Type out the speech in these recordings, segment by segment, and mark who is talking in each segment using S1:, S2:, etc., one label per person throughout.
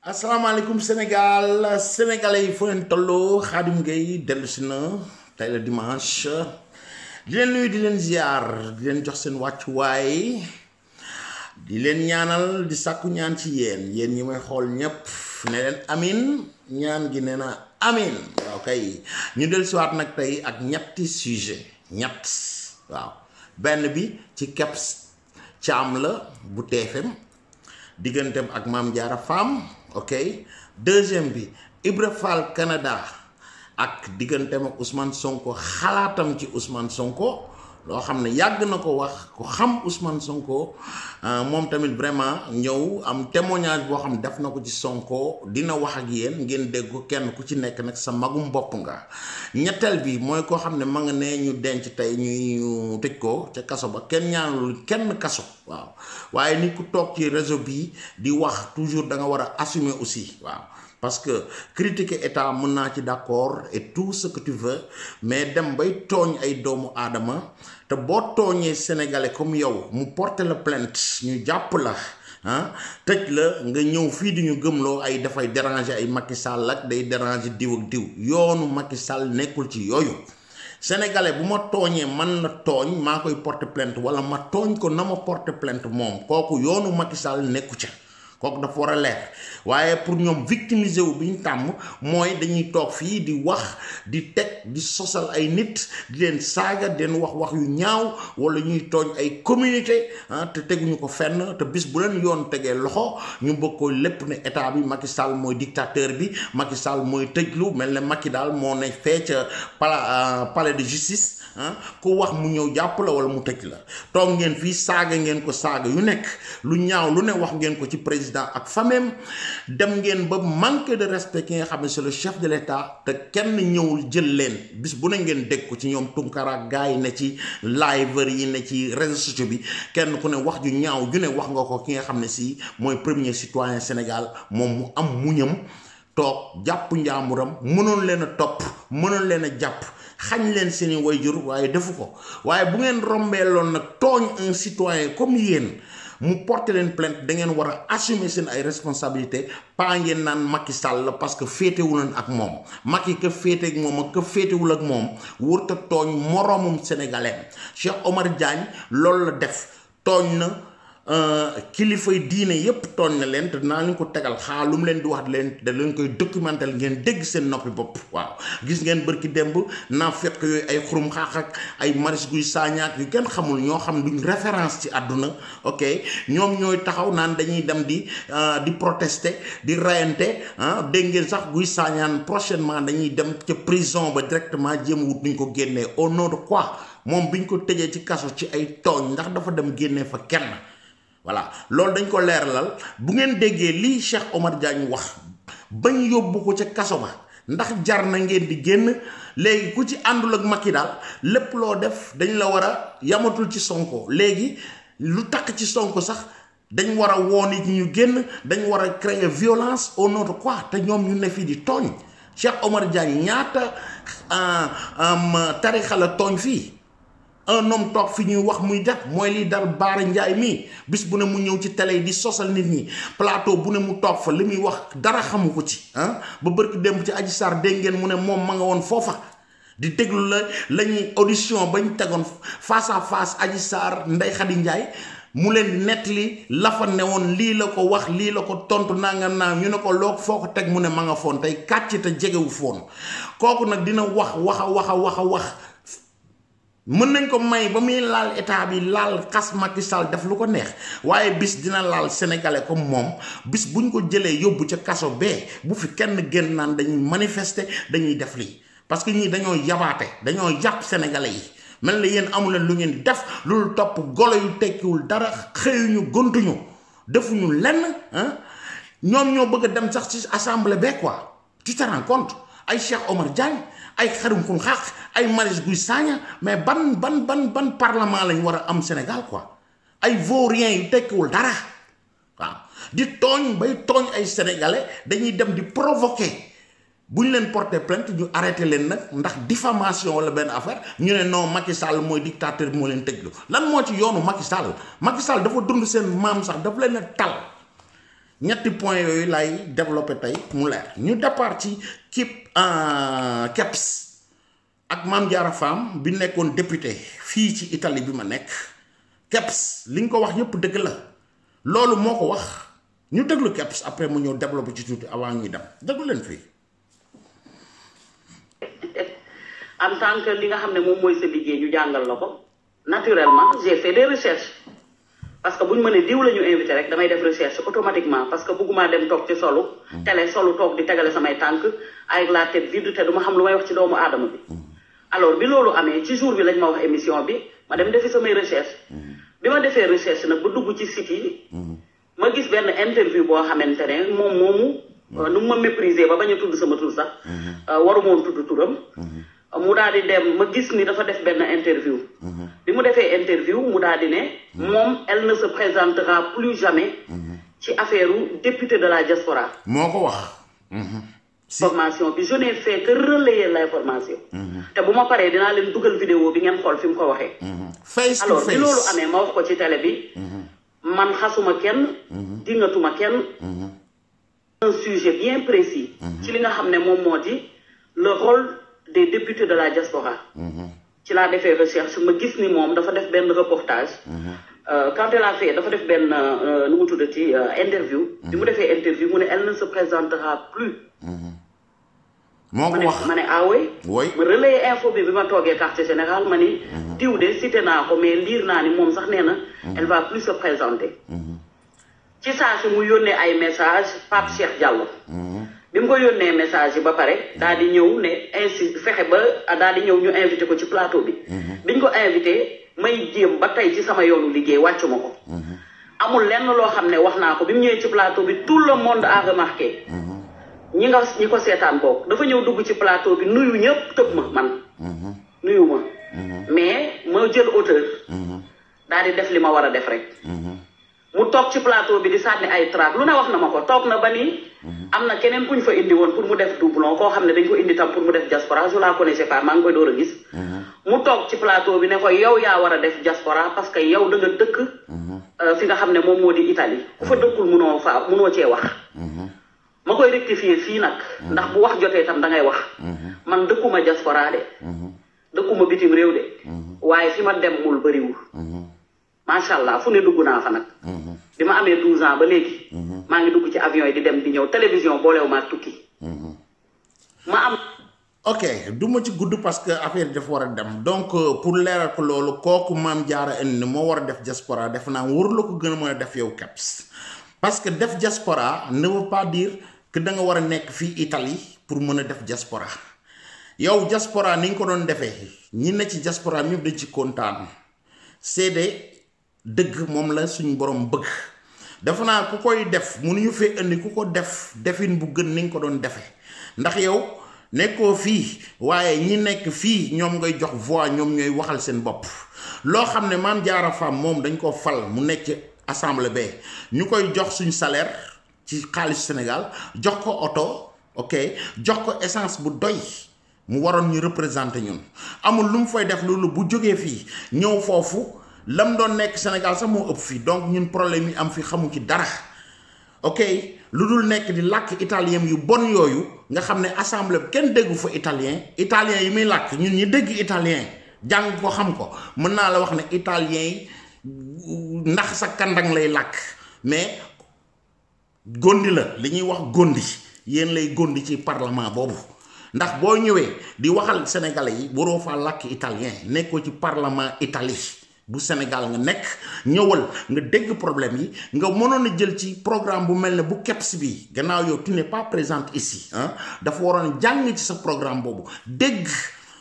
S1: asalaamaaleykum Sénégal sénégalais yi fu leen tolloo Khadim Gueye dellu si na tey la dimanche di leen nuyu di leen ziar di leen jox seen wàccuwaay di leen ñaanal di sàkku ñaan ci yéen ñi may xool ñëpp ne leen amin ñaan gi nee na amin waaw kay ñu dellu siwaat nag tey ak ñetti sujet ñett waaw benn bi ci Kebs Thiam la bu TFM digganteem ak Mame Diarra Fam ok deuxième bi Ibra Fall Canada ak digganteem ak Ousmane Sonko xalaatam ci Ousmane Sonko loo xam ne yàgg na ko wax ku xam Ousmane Sonko moom tamit vraiment ñëw am témoignage boo xam def na ko ci Sonko dina wax ak yéen ngeen dégg ko kenn ku ci nekk nag sa magum bopp nga ñetteel bi mooy koo xam ne ma nga ne ñu denc tey ñuy tëj ko ca kaso ba kenn ñaanul kenn kaso waaw waaye ni ku toog ci réseau bi di wax toujours da nga war a assumer aussi waaw parce que critiquer état mën naa ci d'accord et tout ce que tu veux mais dem bay tooñ ay doomu aadama te boo tooñee sénégalais comme yow mu porter la plainte ñu jàpp la tëj la nga ñëw fii di ñu gëmloo ay dafay déranger ay Macky Sall ak day déranger diw ak diw yoonu Macky Sall nekkul ci yooyu sénégalais bu ma tooñee man la tooñ maa koy porter plainte wala ma tooñ ko na ma porter plainte moom kooku yoonu Macky Sall nekku ca kooku dafa war a leer waaye pour ñoom victimiser wu bi ñu tàmm mooy dañuy toog fii di wax di teg di sosal ay nit di leen saaga di leen wax yu ñaaw wala ñuy tooñ ay communauté te teguñu ko fenn te bis bu leen yoon tegee loxo ñu bëgg ko lépp ne état bi Macky Sall mooy dictateur bi Macky Sall mooy tëjlu mel ne Macky daal moo ne fee ca palais de justice ku wax mu ñëw jàpp la wala mu tëj la toog ngeen fii saaga ngeen ko saaga yu nekk lu ñaaw lu ne wax ngeen ko ci président ak famem dem ngeen ba manque de respect ki nga xam ne c'est le chef de l'état te kenn ñëwul jël leen bis bu ne ngeen dégg ko ci ñoom Tunkara gars yi ne ci liveur yi ne ci réseaux sociaux bi kenn ku ne wax ju ñaaw ju ne wax nga ko ki nga xam ne si mooy premier citoyen Sénégal moom mu am muñam toog jàpp njaamuram mënoon leen a topp mënoon leen a jàpp xañ leen seeni wayjur waaye defu ko waaye bu ngeen rombeeloon nag tooñ un citoyen comme yéen mu porter leen plainte da ngeen war a assumer seen ay responsabilité pas ngeen naan Macky Sall la parce que féetewuleen ak moom Macky ka féete ak moom ak ka féetewul ak moom wërta tooñ moroomum sénégalais Cheikh Omar Diagne loolu la def tooñ na kilifay diine yépp tooñ na leen te naa leen ko tegal xaa lu mu leen di wax da leen koy documental ngeen dégg seen noppi bopp waaw gis ngeen bërki démb naa fekk yooyu ay xurum xaax ak ay Maris Guy Sagna yu kenn xamul ñoo xam duñ référence ci àdduna ok ñoom ñooy taxaw naan dañuy dem di protester di rayante dégg ngeen sax Guy Sagna prochainement dañuy dem ca prison ba directement jéem wut nuñ ko génnee au nom de quoi moom biñ ko tëjee ci kaso ci ay tooñ ndax dafa dem génnee fa kenn voilà loolu dañ ko leeralal bu ngeen déggee lii Cheikh Omar Diagne wax bañ yóbbu ko ca kaso ba ndax jar na ngeen di génn léegi ku ci àndul ak Macky daal lépp loo def dañ la war a yamatul ci Sonko léegi lu takk ci Sonko sax dañ war a woo nit ñi ñu génn dañ war a créer violence au nom de quoi te ñoom ñu ne fii di tooñ Cheikh Omar Diagne ñaata tarixa la tooñ fii un homme toog fi ñuy wax muy def mooy lii dal Baara Njaay mii bis bu ne mu ñëw ci télé yi di sosal nit ñi plateau bu ne mu toog fa li muy wax dara xamu ko ci ba bërki démb ci Adji Sarr dégg ngeen mu ne moom ma nga woon foofa di déglu la ñuy audition bañ tegoon face à face Adji Sarr Ndeye Khady Ndiaye mu leen di nettali la fa ne woon lii la ko wax lii la ko tontu nangam naa ñu ne ko loo foo ko teg mu ne ma nga foon tey kàcc te jegewu foon kooku nag dina wax mën nañ ko may ba muy laal état bi laal xas Macky Sall def lu ko neex waaye bis dina laal sénégalais comme moom bis buñ ko jëlee yóbbu ca kaso bee bu fi kenn génn naan dañuy manifester dañuy def lii parce que ñii dañoo yabaate dañoo yàpp sénégalais yi mel na yéen amuleen lu ngeen def loolu topp golo yu tekkiwul dara xëyuñu gontuñu defuñu lenn ñoom ñoo bëgg a dem sax ci assemblée bee quoi tu te rends compte ay Cheikh Omar Diagne ay xarum xun xaax ay Maris Guy Sagna mais ban parlement lañ war a am Sénégal quoi ay vauriens yu tekkiwul dara waaw di tooñ bay tooñ ay sénégalais dañuy dem di provoquer bu ñu leen porter plainte ñu arrêté leen nag ndax diffamation wala benn affaire ñu ne non Macky Sall mooy dictateur bi moo leen tëjlu lan moo ci yoonu Macky Sall dafa dund seen maam sax dafa leen a tal ñetti point yooyu lay développer tey mu leer ñu départ ci KEPS ak Mame Diarra Fam bi nekkoon député fii ci Italie bi ma nekk KEPS li nga ko wax yépp dëgg la loolu moo ko wax ñu déglu KEPS après mu ñëw développer ci tuuti avant ñuy dem déglu leen fii.
S2: en tant que li nga xam ne moom mooy sa liggéey ñu jàngal la ko naturellement j'ai fait des recherches parce que bu ñu mënee diw la ñu invité rek damay def recherche automatiquement parce que bëgguma dem toog ci solu télé solu toog di tegale samay tànk avec la tête vide te du ma xam lu may wax ci doomu aadama bi. alors bi loolu amee ci jour bi lañ ma wax émission bi ma dem defi samay recherche bi ma defee recherche nag ba dugg ci site yi ma gis benn interview boo xamante ne moom moomu nu ma mépriser ba bañ a tudd sama tur sax waru moon tudd turam mu daal di dem ma gis ni dafa def benn interview bi mu defee interview mu daal di ne moom elle ne se présentera plus jamais ci affaire député de la diaspora
S1: moo ko wax
S2: formation bi je n'ai fait que relayer l'information te bu ma paree dinaa leen dugal vidéo bi ngeen xool fi mu ko waxee
S1: face to
S2: alors
S1: face
S2: bi loolu amee ma wax ko ci télé bi man xasuma kenn dingatuma kenn un sujet bien précis ci li nga xam ne moom moo di le rôle des députés de la diaspora ci laa defee recherche ma gis ni moom dafa def benn reportage quand elle a fait dafa def benn nu mu tuddati interview bi mu defee interview mu ne elle ne se présentera plus
S1: moo ko wax
S2: ma ne ah oui ma relayer info bi ma toogee quartier général ma ni diw de cité naa ko mais liir naa ni moom sax nee na elle va plus se présenter ci saa si mu yónnee ay message Pape Cheikh Diallo bi mu ko yónnee message yi ba pare daal di ñëw ne ainsi fexe ba daal di ñëw ñu invité ko ci plateau bi biñ ko invité may jéem ba tey ci sama yoonu liggéey wàccu ma ko amul lenn loo xam ne wax naa ko bi mu ñëwee ci plateau bi tout le monde a remarqué ñi ko seetaan boobu dafa ñëw dugg ci plateau bi nuyu ñëpp tëb ma man nuyu ma mais ma jël auteur daal di def li ma war a def rek mu toog ci plateau bi di sànni ay trac lu ne wax na ma ko toog na ba ni am na keneen kuñ fa indi woon pour mu def doublon koo xam ne dañ ko indi tam pour mu def diaspora je la connaissais pas maa ngi koy door a gis mu toog ci plateau bi ne ko yow yaa war a def diaspora parce que yow da nga dëkk fi nga xam ne moom moo di Italie ku fa dëkkul munoo cee wax ma koy rectifier fii nag ndax bu wax jotee tam da ngay wax man dëkkuma diaspora de dëkkuma bitim réew de waaye fi ma dem mul bëriwul macha allah fu ne dugg naa fa nag bi ma amee 12 ans ba léegi maa ngi dugg ci avion yi di dem di ñëw télévision boolewu maa tukki ma am
S1: ok du ma ci gudd parce que affaire dafa war a dem donc pour leeral ko loolu kooku Mame Diarra indi moo war a def diaspora def naa war la ko gën a mën a def yow KEPS parce que def diaspora ne veut pas dire que da nga war a nekk fii Italie pour mën a def diaspora yow diaspora ni nga ko doon defee ñi ne ci diaspora ñëpp dañ ci kontaan seede dëgg moom la suñu borom bëgg dafa naa ku koy def mënuñu fee indi ku ko def defin bu gën ni nga ko doon defee ndax yow nekkoo fii waaye ñi nekk fii ñoom ngay jox voix ñoom ñooy waxal seen bopp loo xam ne Mame Diarra Fam moom dañ ko fal mu nekk assemblée ba ñu koy jox suñu salaire ci xaalis Sénégal jox ko oto ok jox ko essence bu doy mu waroon ñu représenter ñun amul lu mu fay def loolu bu jógee fii ñëw foofu lam doon nekk Sénégal sax moo ëpp fii donc ñun problème yi am fi xamu ci dara ok lu dul nekk di làkk italien yu bon yooyu nga xam ne assemblée bi kenn déggu fa italien yi muy làkk ñun ñi dégg italien jàng ko xam ko mën naa la wax ne italien yi ndax sa kandang lay làkk mais gondi la li ñuy wax gondi yéen lay gondi ci parlement boobu ndax boo ñëwee di waxal sénégalais yi waroo faa làkk italien nekkoo ci parlement Italie bu Sénégal nga nekk ñëwal nga dégg problème yi nga mënoon a jël ci programme bu mel ne bu KEPS bi gannaaw yow tu n'es pas présente ici dafa waroon jàng ci sa programme boobu dégg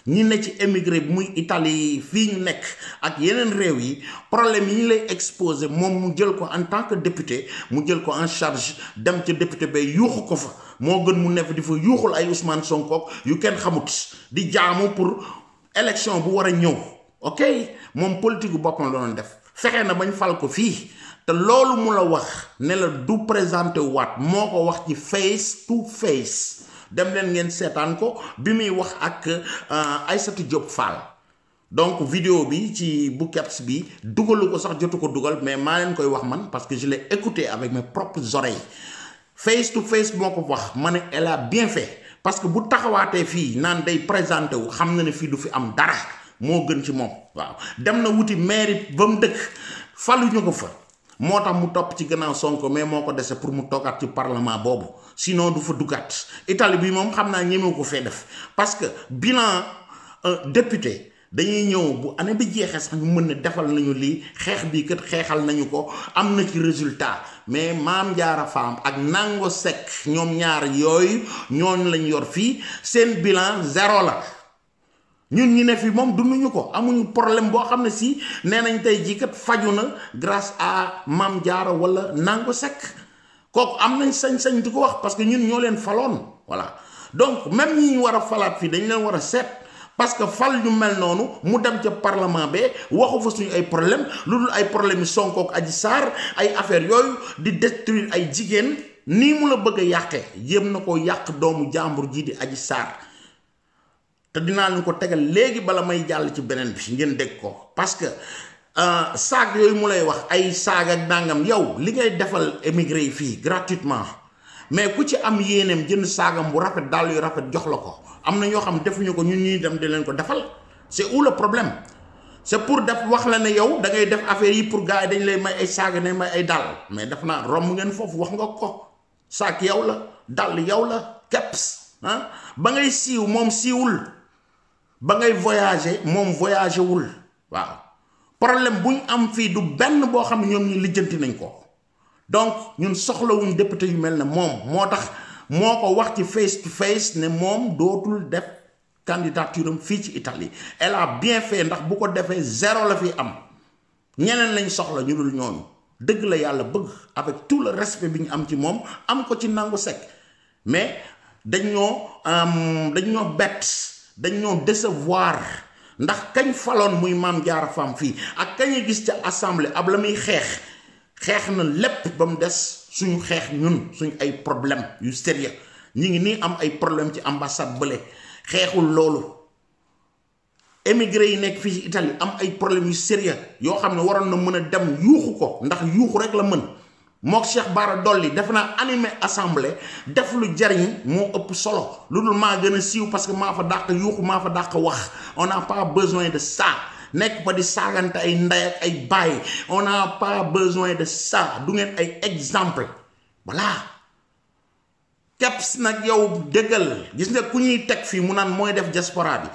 S1: ñi ne ci émigré bi muy Italie fii ñu nekk ak yeneen réew yi problème yi ñu lay exposé moom mu jël ko en tant que député mu jël ko en charge dem ca député ba yuuxu ko fa moo gën mu nekk di fa yuuxul ay Ousmane Sonko yu kenn xamut di jaamu pour élection bu war a ñëw ok moom politique gu boppam la doon def fexe na bañ fal ko fii te loolu mu la wax ne la du présenté waat moo ko wax ci face to face dem leen ngeen seetaan ko bi muy wax ak Aïssatou Diop Fall donc vidéo bi ci bu Kebs bi dugalu ko sax jotu ko dugal mais maa leen koy wax man parce que je l'ai écouté avec mes propres oreilles face to face moo ko wax ma ne elle a bien fait parce que bu taxawaatee fii naan day présenté wu xam na ne fii du fi am dara moo gën ci moom waaw dem na wuti mairie ba mu dëkk faluñu ko fa moo tax mu topp ci gannaaw Sonko mais moo ko dese pour mu toogaat ci parlement boobu sinon du fa duggaat Italie bi moom xam naa ñemewu ko fee def parce que bilan député dañuy ñëw bu année bi jeexee sax ñu mën ne defal nañu lii xeex bii kat xeexal nañu ko am na ci résultat mais Mame Diarra Fam ak Nango Seck ñoom ñaar yooyu ñooñu lañ yor fii seen bilan zéro la ñun ñi ne fi moom dunduñu ko amuñu problème boo xam ne si nee nañ tey jii kat faju na grâce à Mame Diarra wala Nango Seck kooku am nañ sañ-sañ di ko wax parce que ñun ñoo leen faloon voilà donc même ñi ñu war a falaat fii dañ leen war a seet parce que fal ñu mel noonu mu dem ca parlement be waxu fa suñu ay problème lu dul ay problème yi Sonko ak Adji Sarr ay affaire yooyu di détruire ay jigéen nii mu la bëgg a yàqee yéem na ko yàq doomu jàmbur ji di Adji Sarr te dinaa leen ko tegal léegi bala may jàll ci beneen bi ngeen dégg ko parce que saag yooyu mu lay wax ay saag ak dàngam yow li ngay defal émigré yi fii gratuitement mais ku ci am yéeneem jënd saagam bu rafet dàll yu rafet jox la ko am na ñoo xam defuñu ko ñun ñuy dem di leen ko defal c'est où le problème c'est pour def wax la ne yow da ngay def affaire yi pour gars yi dañ lay may ay saaga ne may ay dàll mais def naa romb ngeen foofu wax nga ko saag yow la dàll yow la Kebs ah ba ngay siiw moom siiwul ba ngay voyager moom voyager wul waaw problème bu ñu am fii du benn boo xam ne ñoom ñi lijjanti nañ ko donc ñun soxlawuñ député yu mel ne moom moo tax moo ko wax ci face to face ne moom dootul def candidature am fii ci Italie elle a bien fait ndax bu ko defee zéro la fi am ñeneen lañ soxla ñu dul ñooñu dëgg la yàlla bëgg avec tout le respect bi ñu am ci moom am ko ci Nango Seck mais dañ ñoo bett dañ ñoo décevoir ndax kañ faloon muy Mame Diarra Fam fii ak kañ gis ca assemblée ab la muy xeex na lépp ba mu des suñu xeex ñun suñu ay problème yu sérieux ñi ngi nii am ay problème ci ambassade bële xeexul loolu émigré yi nekk fii ci Italie am ay problème yu sérieux yoo xam ne waroon na mën a dem yuuxu ko ndax yuuxu rek la mën mook Cheikh Bara Dolly def naa animé assemblée def lu jariñ moo ëpp solo lu dul maa gën a siiw parce que maa fa dàq yuuxu maa fa dàq wax on n'a pas besoin de ça nekk fa di saagante ay ndey ak ay baay on n'a pas besoin de ça du ngeen ay exemple voilà Kebs nag yow dëggal gis nga ku ñuy teg fii mu naan mooy def diaspora bi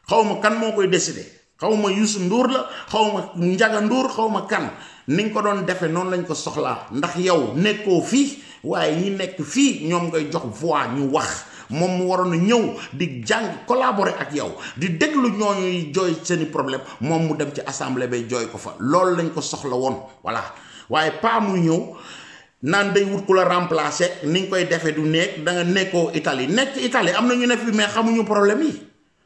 S1: xaw ma kan moo koy décider xaw ma Youssou Ndour la xaw ma Ndiaga Ndour xaw ma kan ni nga ko doon defee noonu lañ ko soxlaa ndax yow nekkoo fii waaye ñi nekk fii ñoom ngay jox voix ñu wax moom mu waroon a ñëw di jàng collaborer ak yow di déglu ñooñuy jooy seeni problème moom mu dem ci assemblée bay jooy ko fa loolu lañ ko soxla woon voilà waaye pas muy ñëw naan day wut ku la remplacer ni nga koy defee du nekk da nga nekkoo Italie nekk Italie am na ñu ne fi mais xamuñu problème yi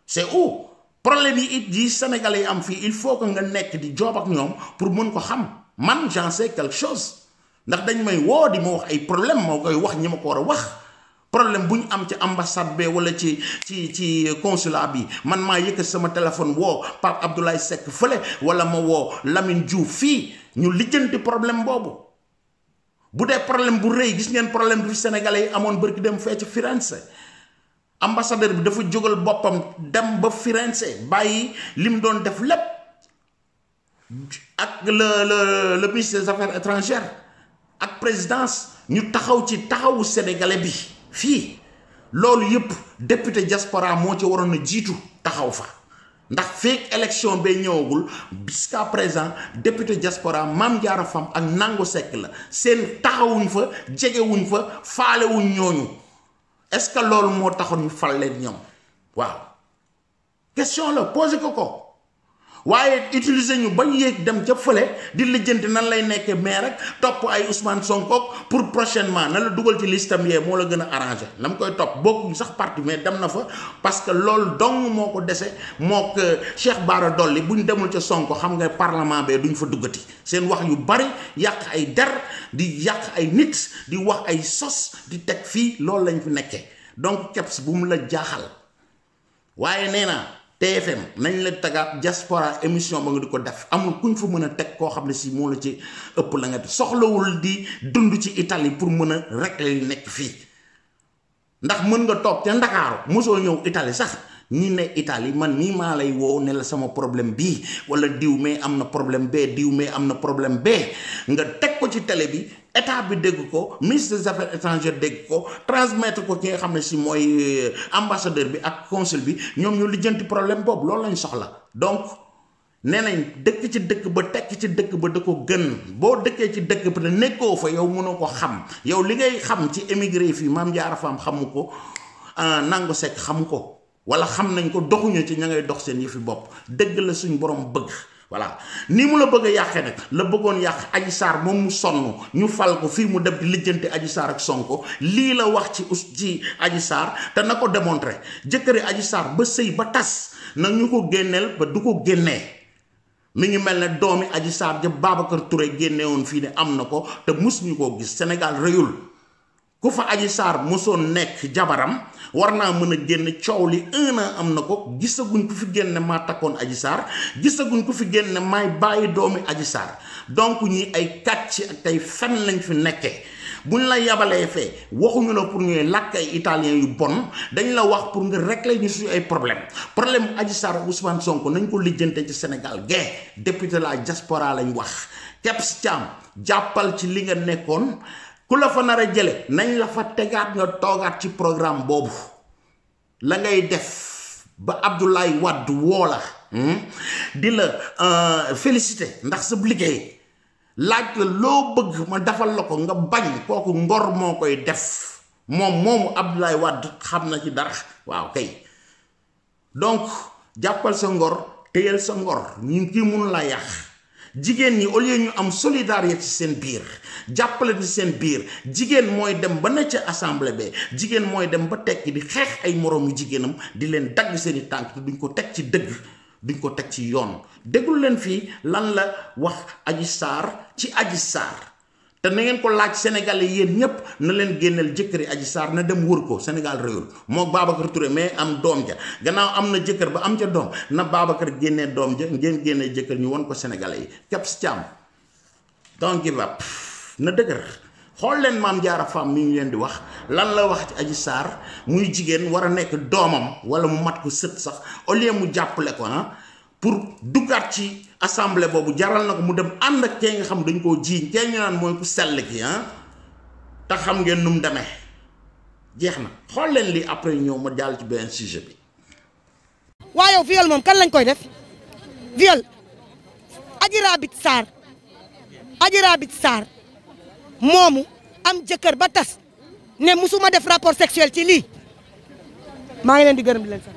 S1: c'est où problème yi it yi Sénégalais yi am fii il faut que nga nekk di joob ak ñoom pour mën ko xam man j'en sais quelque chose ndax dañ may woo di ma wax ay problème moo koy wax ñi ma ko war a wax problème bu ñu am ci ambassade be wala ci consulat bi man maa yëkkat sama téléphone woo Pape Abdoulaye Seck fële wala ma woo Lamine Diouf fii ñu lijjanti problème boobu bu dee problème bu rëy gis ngeen problème bi fi sénégalais yi amoon bërki dem fee ci Firenze ambassadeur bi dafa jógal boppam dem ba Firenze bàyyi li mu doon def lépp ak le ministre des affaires étrangères ak présidence ñu taxaw ci taxawu sénégalais bi fii loolu yëpp député diaspora moo ci waroon a jiitu taxaw fa ndax feek élection bay ñëwagul jusqu'à présent député diaspora Mame Diarra Fam ak Nango Seck la seen taxawuñ fa jegewuñ fa faalewuñ ñooñu est-ce que loolu moo taxoon ñu fal leen ñoom waaw question la posé ko waaye utiliser ñu bañ yéeg dem ca fële di lijjanti nan lay nekkee mais rek topp ay Ousmane Sonko pour prochainement na la dugal ci listam yee moo la gën a arrangé na mu koy topp bokkuñ sax parti mais dem na fa parce que loolu dong moo ko dese moo ko Cheikh Bara Dolly bu ñu demul ca Sonko xam nga parlement bee duñ fa duggati seen wax yu bari yàq ay der di yàq ay nit di wax ay sos di teg fii loolu lañ fi nekkee donc Kebs bu mu la jaaxal waaye nee naa TFM nañ la tagaat diaspora émission ba nga di ko def amul kuñ fa mën a teg koo xam ne si moo la ci ëpp la nga soxlawul di dund ci Italie pour mën a régler li nekk fii ndax mën nga toog ca Ndakaaru mosoo ñëw Italie sax ñi ne Italie man mii maa lay woo ne la sama problème bii wala diw mais am na problème bee diw mais am na problème bee nga teg ko ci télé bi état bi dégg ko ministre des affaires étrangères dégg ko transmettre ko ki nga xam ne si mooy ambassadeur bi ak consul bi ñoom ñu lijjanti problème boobu loolu lañ soxla donc nee nañ dëkk ci dëkk ba tekk ci dëkk ba da ko gën boo dëkkee ci dëkk ba te nekkoo fa yow mënoo ko xam yow li ngay xam ci émigré fii Mame Diarra Fam xamu ko Nango Seck xamu ko wala xam nañ ko doxuñu ci ña ngay dox seen yëfi bopp dëgg la suñ borom bëgg voilà ni mu la bëgg a yàqee nag la bëggoon yàq Adji Sarr moom mu sonn ñu fal ko fii mu dem di lijjanti Adji Sarr ak Sonko lii la wax ci Adji Sarr te na ko démontré jëkkëri Adji Sarr ba sëy ba tas na ñu ko génneel ba du ko génnee mi ngi mel ne doomi Adji Sarr ja Babacar Touré génne woon fii ne am na ko te mus ñu koo gis Sénégal rëyul ku fa Adji Sarr mosoon nekk jabaram war naa mën a génn coow li 1 an am na ko gisaguñ ko fi génne maa takkoon Adji Sarr gisaguñ ko fi génne maay bàyyi doomi Adji Sarr donc ñi ay kàcc ak tey fen lañ fi nekkee buñ la yabalee fee waxuñu la pour ñuy làkk ay italien yu bon dañ la wax pour nga régler ñu suñu ay problème Adji Sarr ak Ousmane Sonko nañ ko lijjante ci Sénégal gay député la diaspora lañ wax Kebs Thiam jàppal ci li nga nekkoon ku la fa nar a jële nañ la fa tegaat nga toogaat ci programme boobu la ngay def ba Abdoulaye Wade woo la di la félicité ndax sa liggéey laaj la loo bëgg ma defal la ko nga bañ kooku ngor moo koy def moomu Abdoulaye Wade xam na ci dara waaw kay donc jàppal sa ngor téyel sa ngor ñun kii mun la yàq jigéen ñi au lieu ñu am solidarité ci seen biir jàppale ci seen biir jigéen mooy dem ba ne ca assemblée be jigéen mooy dem ba tekki di xeex ay moroomu jigéenam di leen dagg seeni tànk te duñ ko teg ci dëgg duñ ko teg ci yoon déggul leen fii lan la wax Adji Sarr ci Adji Sarr te na ngeen ko laaj sénégalais yéen ñépp na leen génneel jëkkëri Adji Sarr na dem wër ko Sénégal réewul moo Babacar Touré mais am doom ja gannaaw am na jëkkër ba am ca doom na Babacar génnee doom ja ngeen génnee jëkkër ñu won ko sénégalais yi Kebs Thiam don't give up na dëgër xool leen Mame Diarra Fam mi ngi leen di wax lan la wax ci Adji Sarr muy jigéen war a nekk doomam wala mu mat ko sët sax au lieu mu jàppale ko pour duggaat ci assemblée boobu jaral na ko mu dem ànd ak kee nga xam dañ koo jiiñ kee ñu naan mooy ku sell ki te xam ngeen nu mu demee jeex na xool leen lii après ñëw ma jàll ci benn sujet bi.
S3: waaye yow viol moom kan lañ koy def viol Adji Raby Sarr moomu am jëkkër ba tas ne musuma def rapport sexuel ci lii maa ngi leen di gërëm di leen sax.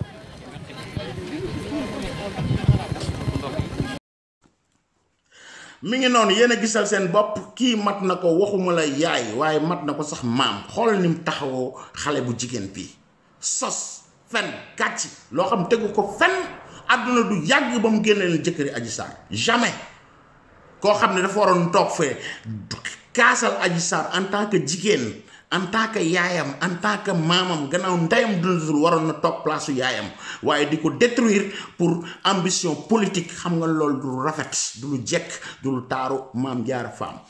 S1: mi ngi noonu yéen a gisal seen bopp kii mat na ko waxuma la yaay waaye mat na ko sax maam xool ni mu taxawoo xale bu jigéen bi sos fen kàcci loo xam tegu ko fen àdduna du yàgg ba mu génne leen jëkkëri Adji Sarr jamais koo xam ne dafa waroon toog fee kaasal Adji Sarr en tant que jigéen en tant que yaayam en tant que maamam gannaaw ndeyam dundatul waroon na toog place yaayam waaye di ko détruire pour ambition politique xam nga loolu du rafet du lu jekk du lu taaru Mame Diarra Fam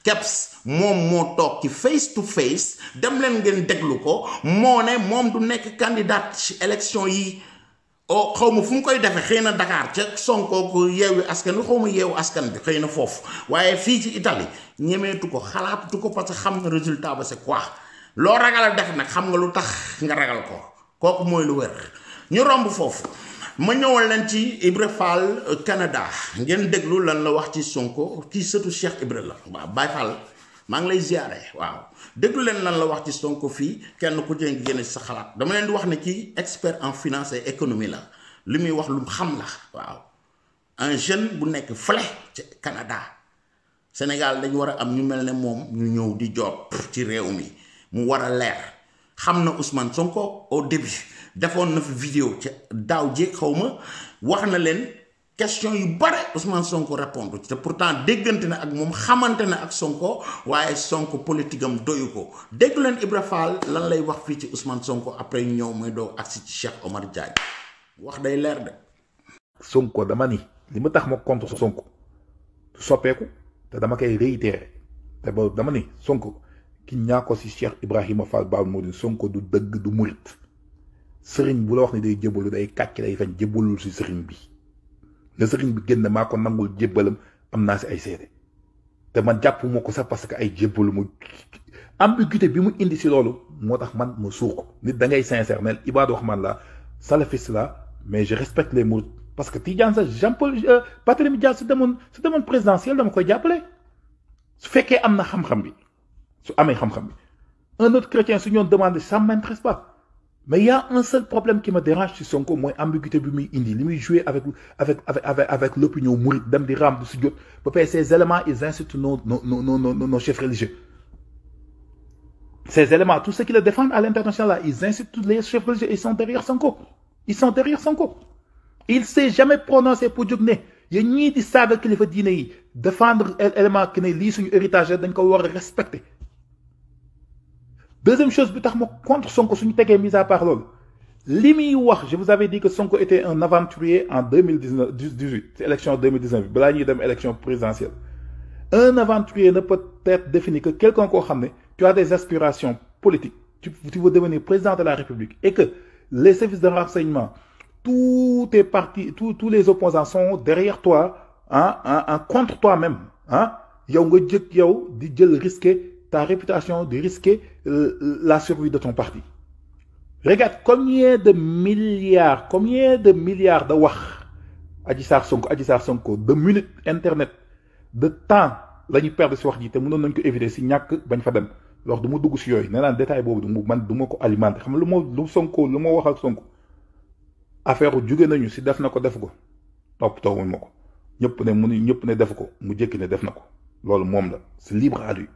S1: Kebs moom moo toog ci face to face dem leen ngeen déglu ko moo ne moom du nekk candidat ci élection yi o xaw ma fu mu koy defee xëy na Dakar ca Sonko ko yeewu askan wi xaw ma yeewu askan bi xëy na foofu waaye fii ci Italie ñemeetu ko xalaatu ko parce que xam na résultat ba c'est quoi loo ragal a def nag xam nga lu tax nga ragal ko kooku mooy lu wér ñu romb foofu ma ñëwal leen ci Ibra Fall Canada ngeen déglu lan la wax ci Sonko kii sëtu Cheikh Ibra la waaw Baye Fall maa ngi lay ziare waaw déglu leen lan la wax ci Sonko fii kenn ku jëng génne sa xalaat dama leen di wax ne kii expert en finance et économie la li muy wax lu xam la waaw un jeune bu nekk fële ci Canada Sénégal dañu war a am ñu mel ne moom ñu ñëw di job ci réew mi mu war a leer xam na Ousmane Sonko au début defoon na fi vidéo ci daaw jéeg xaw ma wax na leen question yu bare Ousmane Sonko répondre te pourtant déggante na ak moom xamante na ak Sonko waaye Sonko politique am doyu ko déglu leen Ibra Fall lan lay wax fii ci Ousmane Sonko après ñëw mooy doo agsi ci Cheikh Omar Diagne wax day leer de
S4: Sonko dama ni li ma tax ma contre Sonko soppeeku te dama koy réitérer te ba dama ni Sonko ki ñaa ko si Cheikh Ibrahima Fall Baal Mouridine Sonko du dëgg du murit sëriñ bu la wax ni day jébbalu day kàcc day fañ jébbalul si sëriñ bi le sëriñ bi génn maa ko nangul jébbalam am naa si ay seede te man jàpp moo ko sax parce que ay jébbalu mu ambiguïté bi mu indi si loolu moo tax man ma suur ko nit da ngay sincère nel Ibadou wax man la salafiste la mais je respecte les mourides parce que Tidiane sax Jean-Paul Barthélémy Dias su demoon présidentiel dama koy jàppale su fekkee am na xam-xam bi su amee xam-xam bi un autre chrétien su ñoon demandé ça m'intéresse pas mais il y a un seul problème qui me dérange ci Sonko mooy ambiguïté bi muy indi li muy jouer avec l'opinion mouride dem di ram du si jot ba pare ces éléments ils incitent nos chefs religieux ces éléments tous ceux qui le défendent à l'international là ils incitent tous les chefs religieux ils sont derrière Sonko il s'est jamais prononcé pour jóg ne yéen ñii di saaga kilifa diine yi défendre élément que ne lii suñu héritage dañ ko war a respecter. Deuxième chose bi tax ma contre Sonko suñu tegee mise à part loolu li muy wax je vous avais dit que Sonko était un aventurier en 2018 c'est élection 2019 bi balaa ñuy dem élection présidentielle. Un aventurier ne peut être défini que quelqu'un koo xam ne tu as des aspirations politiques tu veux devenir président de la République et que les services de renseignement tous tes partis tous les opposants sont derrière toi contre toi-même yow nga jëkk yow di jël risquer ta réputation de risquer la survie de ton parti. Regarde combien de milliards de wax Adji Sarr Sonko de minutes internet de temps la ñuy perdre si wax ji te mënoon nañ ko éviter si ñàkk bañ fa dem alors du ma dugg si yooyu nee naan détail boobu du ma ko alimenter xam nga lu ma wax ak Sonko affaire jóge nañu si def na ko def ko toppatoo wuñ ma ko ñëpp ne def ko mu jékki ne def na ko loolu moom la c'est libre à lui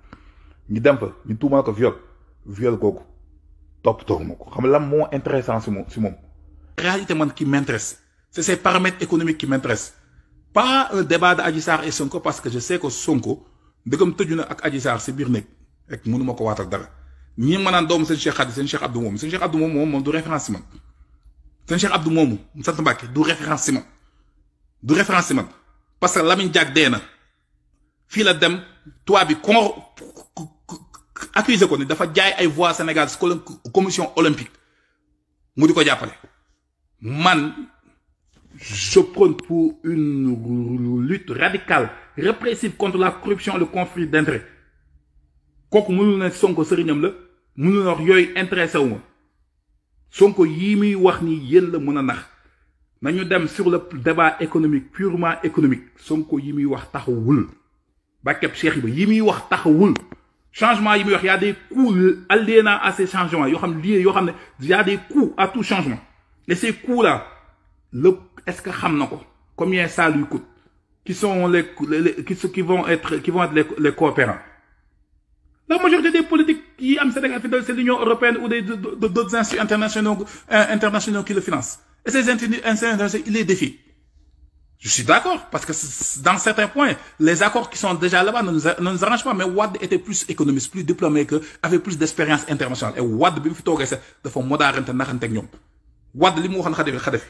S4: ñu dem fa ñu tuumal ko viol googu toppatoo wuñ ma ko xam nga lan moo intéressant si moom. Réalité man qui m'intéresse c'est ces paramètres économiques qui m'intéressent pas un débat de Adji Sarr et Sonko parce que je sais que Sonko ndegam tëju na ak Adji Sarr si biir nekk rek mënu ma ko waatal dara ñi ma naan doomu seen Cheikh Abdou moom du référence si man. seen Cheikh Abdou moomu sant Mbàkke du référence si man parce que Lamine Diack dee na fii la dem tubaab bi accusé ko ni dafa jaay ay voix Sénégal si commission olympique mu di ko jàppale man je prône pour une lutte radicale répressive contre la corruption et le conflit d'intérêt kooku mënul ne Sonko sëriñam la mënul wax yooyu intéressé wu ma Sonko yii muy wax ni yéen la mën a nax nañu dem sur le débat économique purement économique Sonko yi muy wax taxawul bàkkeb Cheikh Iba yi muy wax taxawul changement yi muy wax y a des coûts aliénants à ces changements yoo xam ne y a des coûts à tout changement et ces coûts là est-ce que xam na ko combien ça lui coûte qui sont qui vont être les coopérants. La majorité des politiques qui am Sénégal c'est l'Union européenne ou d'autres instituts internationaux qui le financent. Et ces instituts internationaux, ils les défient. Je suis d'accord, parce que dans certains points, les accords qui sont déjà là-bas ne nous arrangent pas, mais Wade était plus économiste, plus diplômé avait plus d'expérience internationale. Et Wade, bi mu fi toogee sax dafa modernité naxante ak ñoom. Wade li mu waxoon Xadafi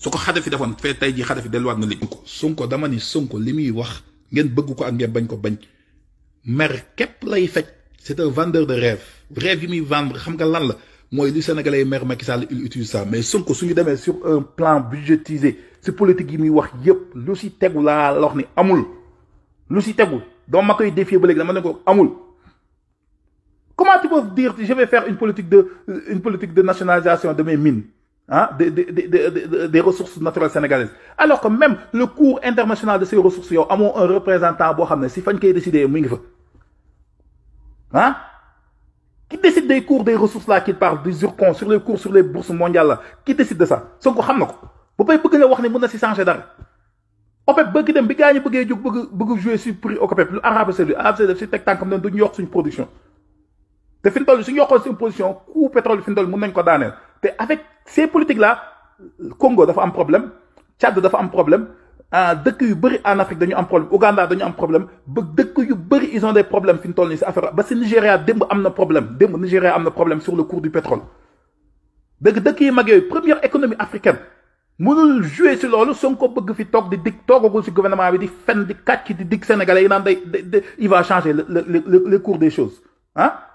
S4: su ko Xadafi defoon fee tey jii Xadafi delluwaat na léegi. Sonko dama ni Sonko li muy wax ngeen bëgg ko ak ngeen bañ ko bañ. mer képp lay fecc c'est un vendeur de rêve yi muy vendre xam nga lan la mooy li sénégalais mer Macky Sall il utilise ça mais Sonko suñu demee sur un plan budgétisé si politique yi muy wax yépp lu si tegu laa wax ni amul lu si tegu donc ma koy défier ba léegi dama ne ko amul. Comment tu peux dire je vais faire une politique de nationalisation de mes mines des ressources naturelles sénégalaises alors que même le cours international de ces ressources yow amoo un représentant boo xam ne si fañ koy décider mu ngi fa qui décide des cours des ressources là qui parle du zircon sur les cours sur les bourses mondiales là qui décide de ça Sonko xam na ko ba bay bëgg na wax ne mën na si changer dara OPEP bëgg dem bi gaa ñi bëggee jóg bëgg jouer sur prix OPEP lu Arabie Saoudite def si teg tànkam ne duñu yokk suñu production te fi mu toll suñu yokkoon suñu production coût pétrole fi mu toll mën nañ ko daaneel te avec ces politiques là Congo dafa am problème Tchad dafa am problème dëkk yu bëri en Afrique dañu am problème Ouganda dañu am problème ba dëkk yu bëri ils ont des problèmes fi mu toll nii si affaire ba si Nigéria démb am na problème Nigéria am na problème sur le cours du pétrole dëkk yi mag yooyu première économie africaine mënul jouer ci loolu Sonko bëgg fi toog di dig toogagul ci gouvernement bi di fen di kàcc di dig sénégalais yi naan il va changer le cours des choses ah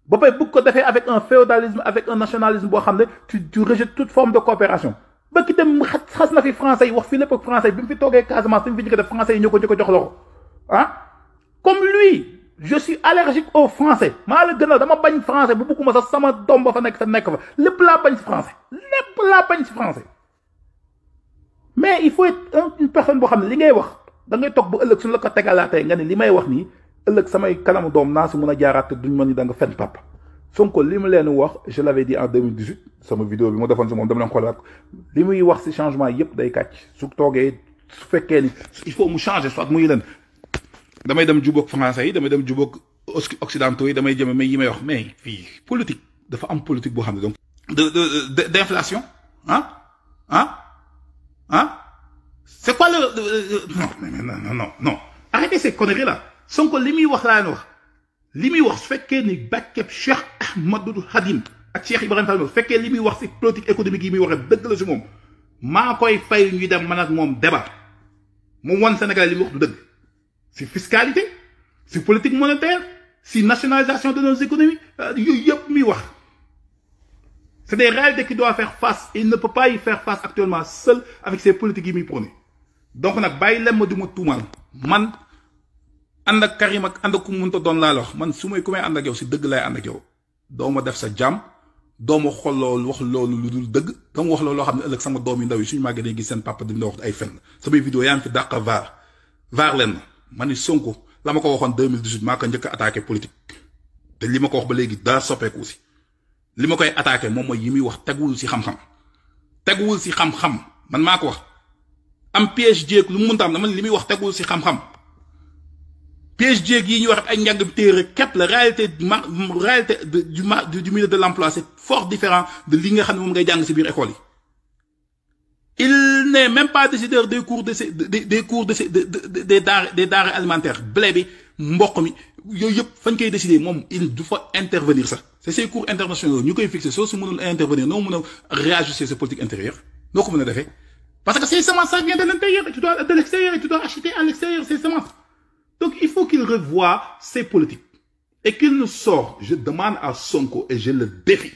S4: ba pay bëgg ko defee avec un féodalisme avec un nationalisme boo xam ne tu rejettes toute forme de coopération ba ki dem xas na fi français yi wax fi lépp ak français bi mu fi toogee Casamance bi mu fi njëkk def français yi ñoo ko jox loxo ah comme lui je suis allergique aux français maa la gënal dama bañ français bu bëgguma sax sama doom ba fa nekk fa lépp laa bañ ci français lépp laa bañ ci français mais il faut être une personne boo xam ne li ngay wax da ngay toog ba ëllëg suñu la ko tegalaatee nga ne li may wax nii ëllëg samay kanamu doom naa si mën a jaaraat te duñ ma ni da nga fen papa Sonko li mu leen wax je l'avais dit en 2018 sama vidéo bi ma defoon si moom dama leen xoolaat li muy wax si changement yëpp day kàcc su toogee su fekkee ni il faut mu changer soit muy leen damay dem jubóog français yi damay dem jubóog occidentaux yi damay jëme mais yi may wax mais fii politique dafa am politique boo xam ne donc d'inflation c'est quoi non arrêtez ces conneries là Sonko li muy wax laa leen wax li muy wax su fekkee ni bàkkeb Cheikh Ahmadou Khadim ak Cheikh Ibrahima Fall su fekkee li muy wax si politique économique yi muy waxee dëgg la si moom maa koy fay ñuy dem man ak moom débat moom wan Sénégal li muy wax du dëgg si fiscalité si politique monétaire si nationalisation de nos économies yooyu yëpp muy wax c'est des réalités qu'il doit faire face et il ne peut pas y faire face actuellement seul avec ces politiques yi muy prôné donc nag bàyyi lem ma du ma tuumal man ànd ak Karim ak ànd ak ku mu mënta doon laa la wax man su may ku may ànd ak yow si dëgg lay ànd ak yow doo ma def sa jàmm doo ma xool loolu wax loolu lu dul dëgg doo ma wax loolu loo xam ne ëllëg sama doom yi ndaw yi suñu màggee dañuy gis seen papa dañ la wax ay fen samay vidéo yaa ngi fi dàq vaar leen ma ni Sonko la ma ko waxoon 2018 maa ko njëkk a attaqué politique te li ma ko wax ba léegi daa soppeeku si li ma koy attaqué moom mooy yi muy wax teguwul si xam-xam man maa ko wax am PSG lu mu mënta am dama li muy wax teguwul si xam-xam PSG yi ñuy wax ay njàng bi téere képp la réalité du milieu de l'emploi c'est fort différent de li nga xam ne moom ngay jàng si biir école yi il n'est même pas décideur des cours des denrées alimentaires blé bi mboq mi yooyu yëpp fañ koy décider moom il du fa intervenir sax c'est ces cours internationaux ñu koy fixer soo su mënul intervenir noo mën a réajuster sa politique intérieure noo ko mën a defee parce que ces semences ça vient de l'intérieur de l'extérieur et tu dois acheter à l'extérieur ces semences donc il faut qu'il revoie ses politiques et qu'il nous sorte je demande à Sonko et je le défie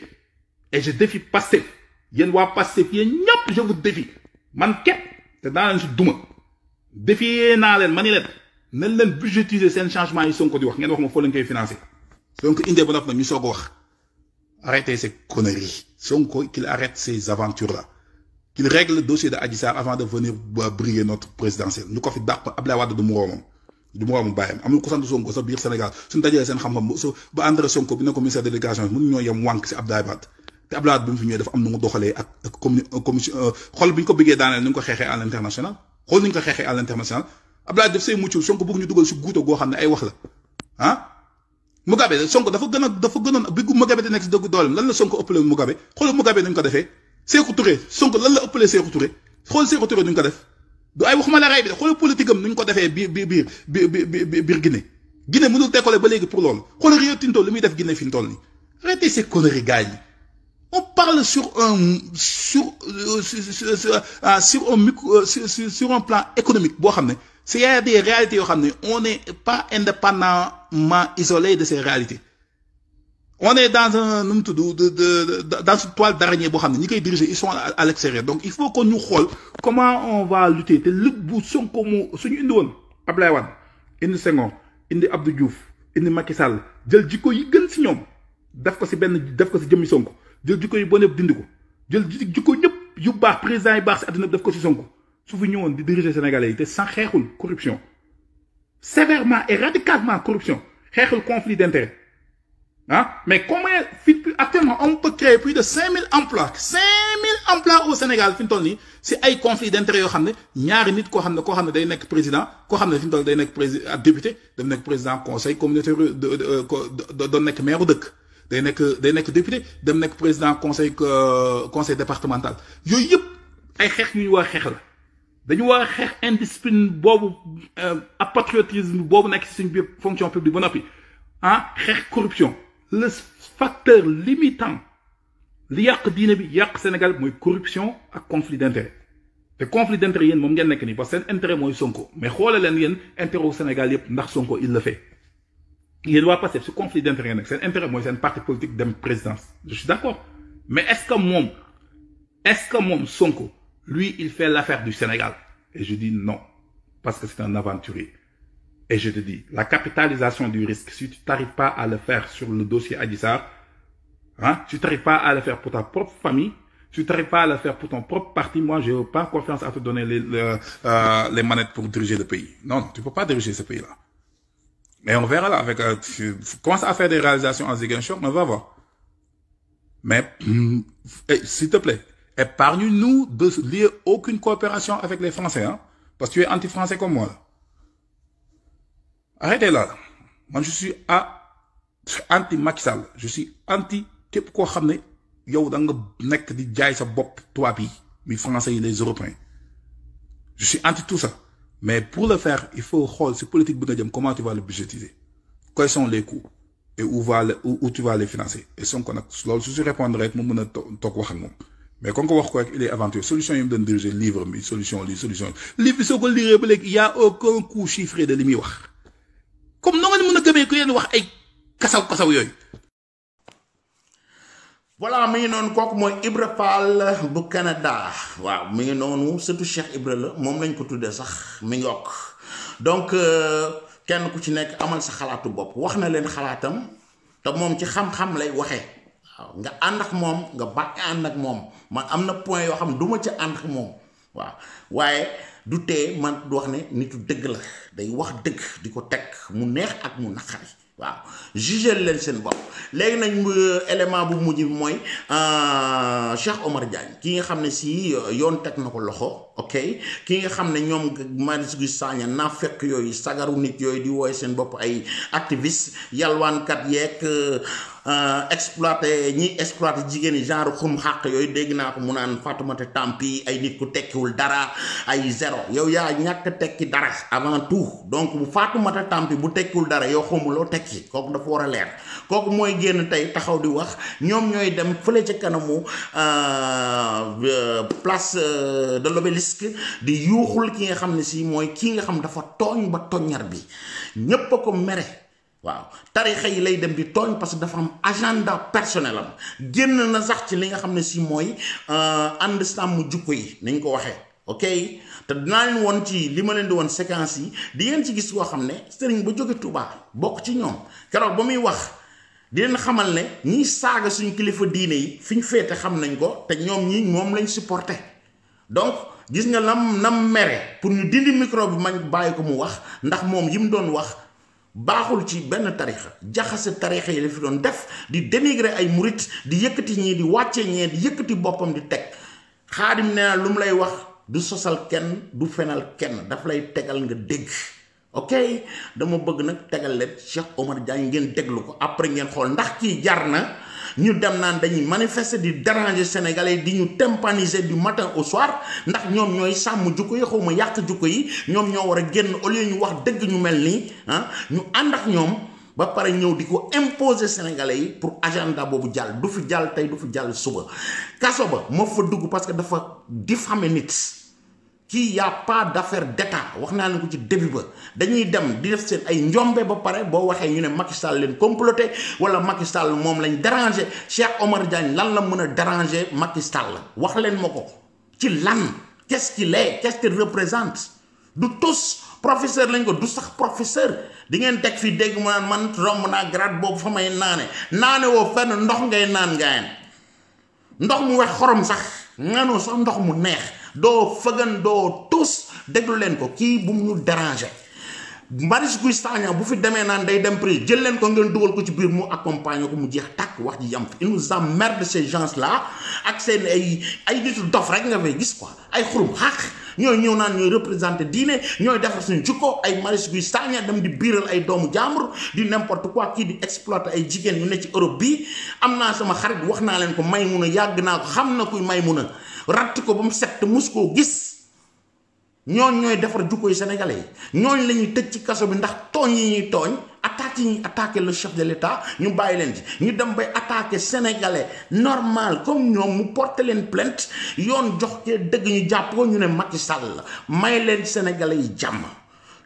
S4: et je défie Pastef yéen waa Pastef yéen ñëpp je vous défie man képp te daa leen si duma défier naa leen ma ni leen nañ leen budgétiser seen changement yi Sonko di wax ngeen wax ma foo leen koy financer donc indee ba nag ñu soog a wax arrêtez ces conneries Sonko qu'il arrête ces aventures là qu'il règle le dossier de Adji Sarr avant de venir briguer notre présidentiel ñu ko fi dàq Abdoulaye Wade du moroomam bàyyam amul ko sant Sonko sa biir Sénégal suñu dajee seen xam-xam ba André Sonko bi ne ko ministère de l'éducation mënu ñoo yem wànk si Abdoulaye Wade te Abdoulaye Wade bi mu fi ñëwee dafa am nu mu doxalee ak commission xool bi ñu ko bëggee daaneel ni ñu ko xeexee à l'international Abdoulaye def say muccul Sonko bëgg ñu dugal si guuta goo xam ne ay wax la Mugabe Sonko dafa gënoon bi Mugabe di nekk si dëgg dooleem lan la Sonko ëppale Mugabe xool Mugabe nuñ ko defee Sékou Touré Sonko lan la ëppalee Sékou Touré xool Sékou Touré nuñ ko def du ay waxuma la rey bi de xool politique am nuñ ko defee biir Guinée mënul décoller ba léegi pour loolu xool Rio Tinto li muy def Guinée fi mu toll nii arrêtez ces conneries gars yi on parle sur un plan économique boo xam ne c'est y a des réalités yoo xam ne on n'est pas indépendamment isolé de ces réalités on est dans un nu mu tudd dans une toile d'araignée boo xam ne ñi koy diriger ils sont à l'extérieur donc il faut que ñu xool comment on va lutter te lutte bu Sonko mu suñu indi woon Abdoulaye Wade indi Senghor indi Abdou Diouf indi Macky Sall jël jikko yi gën si ñoom def ko si jëmmi Sonko jël jikko yi bon yëpp dindi ko jël jikko ñëpp yu baax président yi baax si àdduna def ko si Sonko su fi ñëwoon di diriger Sénégalais yi te sans xeexul corruption sévèrement et radicalement corruption xeexul conflit d'intérêt mais comment actuellement on peut créer plus de 5000 emplois au Sénégal fi mu toll nii si ay conflit d'intérêt yoo xam ne ñaari nit koo xam ne day nekk président koo xam ne fi mu toll day nekk président député day nekk président conseil communautaire doon nekk maire dëkk day nekk député dem nekk président conseil départemental yooyu yëpp ay xeex yu ñu war a xeex la dañu war a xeex indiscipline boobu patriotisme boobu nekk si suñu biir fonction publique ba noppi xeex corruption le facteur limitant li yàq diine bi yàq Sénégal mooy corruption ak conflit d'intérêt te conflit d'intérêt yéen moom ngeen nekk nii parce que seen intérêt mooy Sonko mais xoole leen yéen intérêt au Sénégal yëpp ndax Sonko il le fait yéen waa Pastef ce conflit d'intérêt nag seen intérêt mooy seen parti politique dem présidence je suis d'accord mais est-ce que moom Sonko lui il fait l'affaire du Sénégal et je dis non parce que c'est un aventurier et je te dis la capitalisation du risque si tu t'arrives pas à le faire sur le dossier Adji Sarr hein si tu n'arrives pas à le faire pour ta propre famille si tu n'arrives pas à le faire pour ton propre parti, moi, je n'ai pas confiance à te donner les manettes pour diriger le pays. Non, tu ne peux pas diriger ce pays-là. Mais on verra là, avec, commence à faire des réalisations en Ziguinchor, on va voir. Mais, s'il te plaît, épargne-nous de lier aucune coopération avec les Français, hein, parce que tu es anti-français comme moi, là. Arrêtez là. Moi, je suis anti-Macky Sall. Je suis anti-képp koo xam ne yow da nga nekk di jaay sa bopp tubaab yi mi français yi les européens je suis anti tout ça mais pour le faire il faut xool si politique bi nga jëm comment tu vas le budgétiser quels sont les coûts et où tu vas les financer et Sonko nag loolu su répondre rek mu mën a toog wax ak moom mais kon ko wax ko rek il est aventureux solution yi mu doon diriger livre bi solution livre bi soo ko liree ba léegi y a aucun coût chiffré de li muy wax comme noo nga mën a gëmee ku leen wax ay kasaw yooyu.
S1: voilà mi ngi noonu kooku mooy Ibra Fall bu Canada waaw mi ngi noonu surtout Cheikh Ibra la moom lañ ko tuddee sax mi ngi yokk donc kenn ku ci nekk amal sa xalaatu bopp wax na leen xalaatam te moom ci xam-xam lay waxee waaw nga ànd ak moom nga bàq ànd ak moom man am na point yoo xam ne du ma ci ànd ak moom waaw waaye du tee man du wax ne nitu dëgg la day wax dëgg di ko teg mu neex ak mu naqari waaw jugel leen seen bopp léegi nañ élément bu mujj bi mooy Cheikh Omar Diagne ki nga xam ne si yoon teg na ko loxo ok ki nga xam ne ñoom Marius Guy Sagna naa fekk yooyu sagaru nit yooyu di wooye seen bopp ay activiste yalwaankat yeeg exploité jigéen yi genre xum xàq yooyu dégg naa ko mu naan Fatoumata Tampi ay nit ku tekkiwul dara ay zéro yow yaa ñàkk tekki dara avant tout donc bu Fatoumata Tampi bu tekkiwul dara yow xamuloo tekki kooku dafa war a leer kooku mooy génn tey taxaw di wax ñoom ñooy dem fële ca kanamu place de l'Obélisque di yuuxul ki nga xam ne si mooy ki nga xam dafa tooñ ba toññar bi ñépp a ko mere waaw tarixa yi lay dem di tooñ parce que dafa am agenda personnel am génn na sax ci li nga xam ne si mooy ànd sàmm jukko yi nañ ko waxee ok te dinaa leen woon ci li ma leen di woon séquence yi di ngeen ci gis koo xam ne sëriñ ba jóge Touba bokk ci ñoom keroog ba muy wax di leen xamal ne ñiy saaga suñ kilifa diine yi fi ñu féete xam nañ ko te ñoom ñi moom lañ supporté donc gis nga nam mere pour ñu dindi micro bi mañ bàyyi ko mu wax ndax moom yi mu doon wax baaxul ci benn tarixa jaxase tarixa yi la fi doon def di dénigrer ay murit di yëkkati ñii di wàcce ñee di yëkkati boppam di teg Xaadim nee na lu mu lay wax du sosal kenn du fenal kenn daf lay tegal nga dégg ok dama bëgg nag tegal leen Cheikh Omar Diagne ngeen déglu ko après ngeen xool ndax kii jar na ñu dem naan dañuy manifester di déranger sénégalais di ñu tympaniser du matin au soir ndax ñoom ñooy sàmm jukko yi xaw ma yàq jukko yi ñoom ñoo war a génn au lieu ñu wax dëgg ñu mel nii ñu ànd ak ñoom ba pare ñëw di ko imposer sénégalais yi pour agenda boobu jàll du fi jàll tey du fi jàll suba kaso ba moo fa dugg parce que dafa diffamer nit kii y a pas d'affaire d'état wax naa leen ko ci début ba dañuy dem di def seen ay njombe ba pare boo waxee ñu ne Macky Sall leen comploté wala Macky Sall moom lañ déranger Cheikh Omar Diagne lan la mën a déranger Macky Sall wax leen ma ko ci lan qu'est-ce qu'il est qu'est-ce qu'il représente du tous professeur lañ ko du sax professeur di ngeen teg fii dégg mu naan man romb naa grade boobu fa may naane woo fenn ndox ngay naan ngaayen ndox mu wex xorom sax naanoo sax ndox mu neex doo fëggan doo tus déglu leen ko kii bu mu ñu déranger Marius Guy Sagna bu fi demee naan day dem prix jël leen ko ngeen dugal ko ci biir mu accompagner ko mu jeex tàkk wax ji yam fi il nous emmerde ces gens là ak seen ay nitu dof rek nga fay gis quoi ay xurum xaq ñooy ñëw naan ñooy représenté diine ñooy defar suñu jukko ay Marius Guy Sagna dem di biiral ay doomu jàmbur di n'importe quoi kii di exploiter ay jigéen ñu ne ci Europe bi am naa sama xarit wax naa leen ko Maymuna yàgg naa ko xam na kuy Maymuna ratt ko ba mu set mus koo gis ñooñ ñooy defar jukko yi sénégalais yi ñooñ la ñuy tëj ci kaso bi ndax tooñ yi ñuy tooñ ak attaqué le chef de l'État ñu bàyyi leen ci ñu dem bay attaqué sénégalais normal comme ñoom mu porté leen plainte yoon jox ke dëgg ñu jàpp ko ñu ne Macky Sall la may leen sénégalais yi jàmm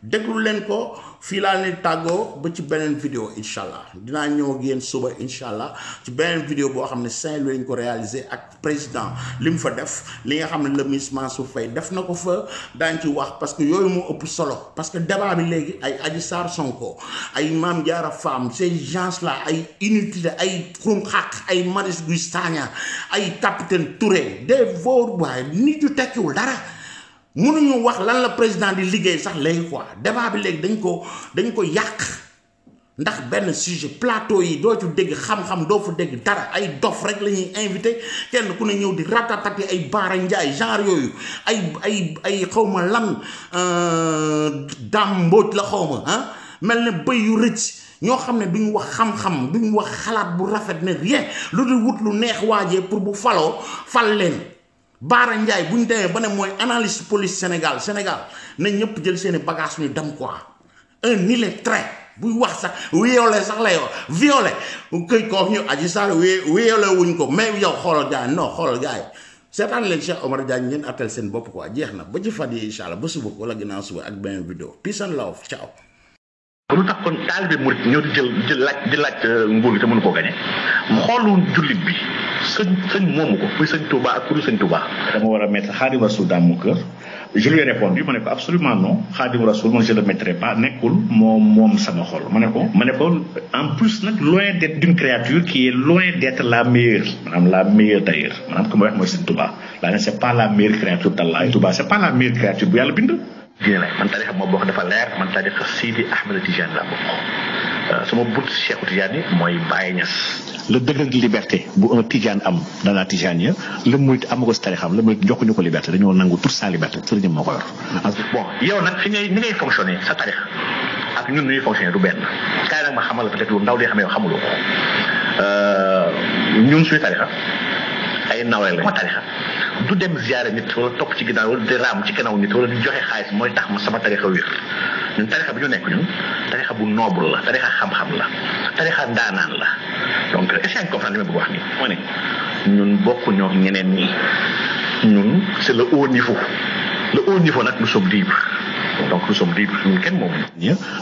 S1: déglu leen ko fii laa leen tàggoo ba ci beneen vidéo incha allah dinaa ñëw ak yéen suba incha allah ci beneen vidéo boo xam ne Saint-Louis lañ ko réalisé ak président li mu fa def li nga xam ne le ministre Mansour Faye def na ko fa daañ ci wax parce que yooyu moo ëpp solo parce que débat bi léegi ay Adji Sarr Sonko ay Mame Diarra Fam ces gens là ay inutile ay Xrum Xax ay Marius Guy Sagna ay capitaine Touré des vaux waaye nit yu tekkiwul dara mënuñu wax lan la président di liggéey sax léegi quoi débat bi léegi dañ ko yàq ndax benn sujet plateau yi doo ci dégg xam-xam doo fa dégg dara ay dof rek la ñuy invité kenn ku ne ñëw di ratatati ay Baara Njaay genre yooyu ay xawma lan Dame Mbodj la xawma mel ne bëy yu rëcc ñoo xam ne duñ wax xam-xam duñ wax xalaat bu rafet ne rien lu dul wut lu neex waajee pour bu faloo fal leen Baara Ndiaye bu ñu demee ba ne mooy analyste police Sénégal na ñëpp jël seeni bagage ñu dem quoi un illettré buy wax sax violé sax lay wax violé këy ko ñu Adji Sarr violé wuñ ko mais yow xoolal gars yi non xoolal gars yi seetaan leen Cheikh Omar Diagne ngeen attel seen bopp quoi jeex na ba ci fan yi incha allah ba suba wala ginnaaw suba ak beneen vidéo peace and love ciao.
S5: lu tax kon taalibe murit ñëw di laaj nguur gi te mënu koo gañe xoolu jullit bi sëñ moomu ko muy sëñ Touba ak ku dul sëñ Touba. dama war a mettre Khadim Rassoul dans mon cœur je lui ai répondu ma ne ko absolument non Khadim Rassoul man je le mettrai pas nekkul moom sama xol ma ne ko en plus nag loin d'être d'une créature qui est loin d'être la meilleure maanaam la meilleure d'ailleurs maanaam ku ma wax mooy sëñ Touba laa ne c'est pas la meilleure créature d'Allah Touba c'est pas la meilleure créature bu yàlla bind. diine la man tarixa moo bokk dafa leer man tarixa Sidi Ahmed Tidiane laa bokk sama bunt Cheikh Tidiane mooy Baye Niass. le degré de liberté bu un Tidiane am dans la Tidiane la murit amu ko si tarixam la murit joxuñu ko liberté dañoo nangu toute sa liberté sëriñ moo ko yor. bon yow nag ni ngay fonctionner sa tarix ak ñun ñuy fonctionner du benn kaay nag ma xamal peut-être lu ndaw li xam ne xamuloo ko ñun suñu tarixa ay nawle la ma tarixa du dem ziare nit wala topp ci ginnaaw wala di raam ci gannaaw nit wala di joxe xaalis mooy tax ma sama tarixa wér ñun tarixa bi ñu nekk ñun tarixa bu noble la tarixa xam-xam la tarixa ndaanaan la donc est-ce que comprendre li ma bëgg wax nii moo ne ñun bokkuñoo ñeneen ñi ñun c'est le haut niveau nag nous sommes libres donc nous sommes libres ñun kenn moom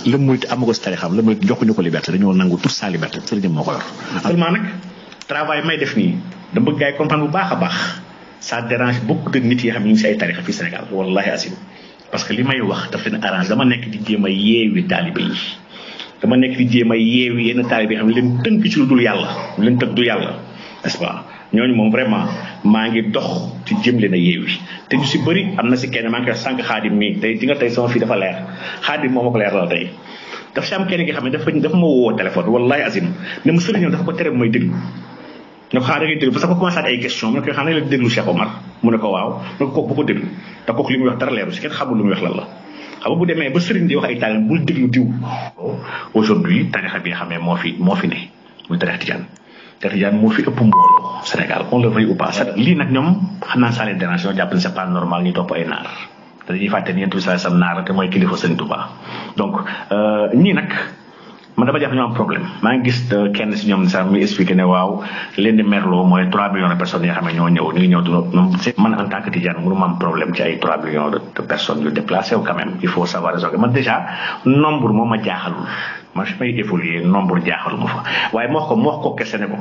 S5: la murit amu ko si tarixam la murit joxuñu ko liberté dañoo nangu toute sa liberté sëriñ moo ko yor seulement nag travail may def nii da bëgg gaay comprendre bu baax a baax ça dérange beaucoup de nit yi xam ne ñu ngi si ay tarixa fii Sénégal wallahi asim parce que li may wax daf leen arrange dama nekk di jéem a yeewi taalibe yi dama nekk di jéem a yeewi yenn taalibe yi xam ne leen tënk ci lu dul yàlla leen tënk du yàlla n'est-ce pas ñooñu moom vraiment maa ngi dox ci jëm leen a yeewi te ñu si bëri am na si kenn maa ngi koy sànq Xaadim mii tey di nga tey sama fii dafa leer Xaadim moo ma ko leer la tey daf si am kenn ki xam ne dafa ma woo téléphone wallahi asim ne ma sëriñam dafa ko tere mooy déglu ne ko xaaral ngay déglu parce que ko commencé ay question mu ne ko xam ne la déglu Cheikh Omar mu ne ko waaw mu ne ko kooku bu ko déglu te kooku li muy wax dara leeru si kenn xamul lu muy wax lan la xam nga bu demee ba sëriñ di wax ay taalib bul déglu diw aujourd'hui tarixa bi nga xam ne moo fi ne muy tarixa Tidiane moo fi ëpp mbooloo Sénégal on le veuille ou pas lii nag ñoom xam naa ça les dérange ñoo jàpp ne c'est pas normal ñu topp ay naar te dañuy fàtte ni yéen tuuti sam naar la te mooy kilifa Sëriñ Tuubaa donc ñii nag man dama jàpp ñoo am problème maa ngi gis kenn si ñoom sax muy expliqué ne waaw leen di merloo mooy 3 millions de personnes yi nga xam ne ñoo ñëw ñu ngi ñëw ñoom man en tant que Tidiane mënu ma am problème ci ay 3 millions de personnes yu déplacé wu quand même il faut savoir raison man déjà nombre moo ma jaaxalul man fi may évoluer nombre jaaxaluma fa waaye moo wax ko kese ne ko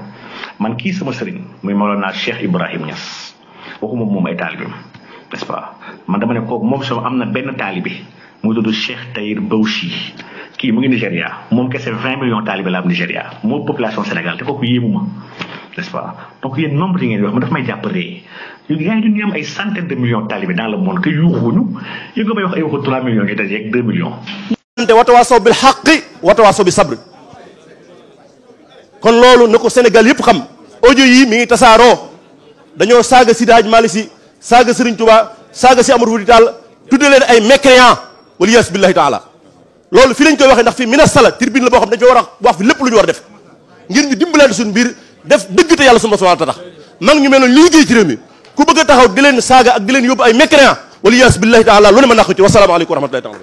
S5: man kii sama sëriñ muy Mawlana Cheikh Ibrahim Niass waxuma moom ay taalibeem n'est-ce pas man dama ne kooku moom sama am na benn taalibe mu tudd Cheikh Tahir Bauchi kii mu ngi Nigéria moom kese 20 millions taalibe la am Nigéria moo population Sénégal te kooku yéemu ma n'est-ce pas donc yéen nombre yi ngeen di wax ma daf may jàppalee yaa ngi ñu am ay centaines de millions taalibe dans le monde que yuuxuñu yi nga may wax ay waxu 3 millions ñu dajeeg 2 millions.
S6: watawaasaw bil haqqi watawaasaw bi sabr kon loolu na ko Sénégal yëpp xam audio yi mi ngi tasaaroo dañoo saaga Seydi Hadji Malick Sy saaga Serigne Touba saaga si Amadou Fouti Tall tudde leen ay mécréants waliyas billahi taala loolu fii lañ koy waxee ndax fii mina sala tribune la boo xam dañ ko war a wax fi lépp lu ñu war a def ngir ñu dimbalante suñu biir def dëgg te yàlla subhanahu wa ta'ala tax mag ñu mel noonu li liggéey ci réew mi ku bëgg a taxaw di leen saaga ak di leen yóbbu ay mécréants waliyas billahi taala lu ne ma naq ci wasalaamaaleykum wa rahmatullahi taala